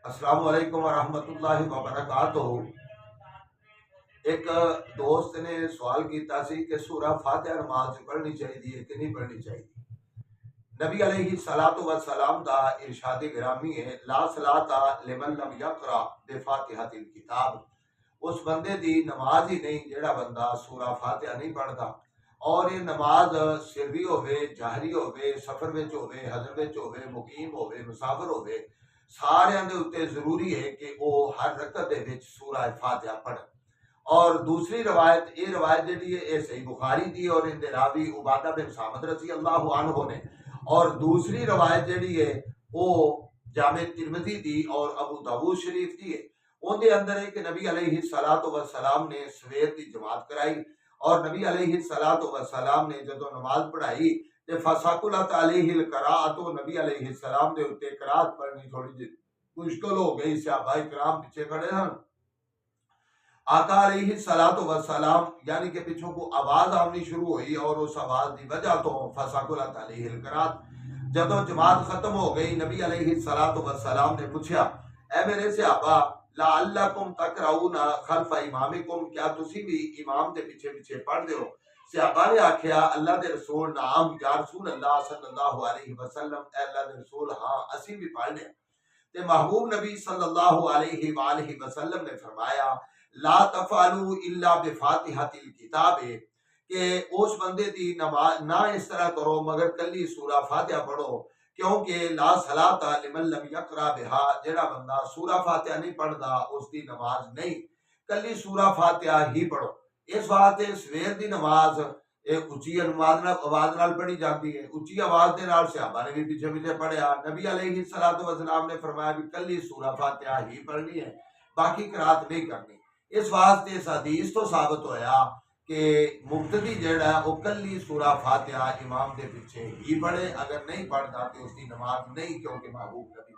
السلام علیکم ورحمۃ اللہ وبرکاتہ۔ ایک دوست نے سوال کیتا سی کہ سورہ فاتحہ نماز پڑھنی چاہیے کہ نہیں پڑھنی چاہیے۔ نبی علیہ الصلوۃ والسلام دا ارشاد گرامی ہے، لا صلاۃ لمن لم یقرأ بفاتحۃ الکتاب۔ اس بندے دی نماز ہی نہیں جیڑا بندہ سورہ فاتحہ نہیں پڑھتا۔ اور یہ نماز سری ہوئے، جہری ہوئے، سفر وچ ہوئے، حضر وچ ہوئے، مقیم ہوئے، مسافر ہوئے، سارے دے اوتے ضروری ہے کہ وہ ہر رکعت دے وچ سورہ فاتحہ پڑھن۔ اور دوسری روایت، یہ روایت جڑی ہے یہ صحیح بخاری دی اور ان دے راوی عبادہ بن صامت رضی اللہ عنہ نے، اور دوسری روایت جڑی ہے وہ جامع ترمذی دی اور ابو داؤد شریف دی ہے۔ ان دے اندر ہے کہ نبی علیہ الصلوۃ والسلام نے سویر دی جماعت کرائی، اور نبی علیہ الصلوۃ والسلام نے جدوں نماز پڑھائی تے فثقلت علیہ القراءۃ، نبی علیہ السلام دے اوتے قرات پڑھنی تھوڑی جی مشکل ہو گئی، صحابہ کرام پیچھے کھڑے ہیں۔ آقا علیہ الصلوۃ والسلام یعنی کہ پیچھوں کو آواز آنی شروع ہوئی، اور اس آواز دی وجہ تو فثقلت علیہ القراءۃ۔ جدوں جماعت ختم ہو گئی، نبی علیہ الصلوۃ والسلام نے پوچھا، اے میرے صحابہ، لعلکم تقرؤون خلف امامکم، کیا تسی بھی امام دے پیچھے پیچھے پڑھ دیو؟ صحابہ نے آکھیا، اللہ دے رسول، نعم یا رسول اللہ صلی اللہ علیہ وسلم، اے اللہ دے رسول، ہاں اسی بھی پڑھ لیا۔ تے محبوب نبی صلی اللہ علیہ وآلہ وسلم نے فرمایا، لا تفعلوا الا بفاتحۃ الکتاب، کہ اس بندے دی نماز نہ اس طرح کرو مگر کلی سورہ فاتحہ پڑھو، کیونکہ لا صلاۃ لمن لم یقرأ بها، جڑا بندہ سورہ فاتحہ نہیں پڑھدا اس دی نماز نہیں، کلی سورہ فاتحہ ہی پڑھو۔ اس واسطے سویر دی نماز ایک اچھی آواز نال پڑھی جاتی ہے، اچھی آواز دے نال صحابہ نے بھی پیچھے پیچھے پڑھیا۔ نبی علیہ الصلوۃ والسلام نے فرمایا کہ کلی سورہ فاتحہ ہی پڑھنی ہے، باقی قرات نہیں کرنی۔ اس واسطے اس حدیث تو ثابت ہویا کہ مقتدی جڑا ہے وہ کلی سورہ فاتحہ امام دے پیچھے ہی پڑھے، اگر نہیں پڑھتا تو اس کی نماز نہیں، کیونکہ محبوب نبی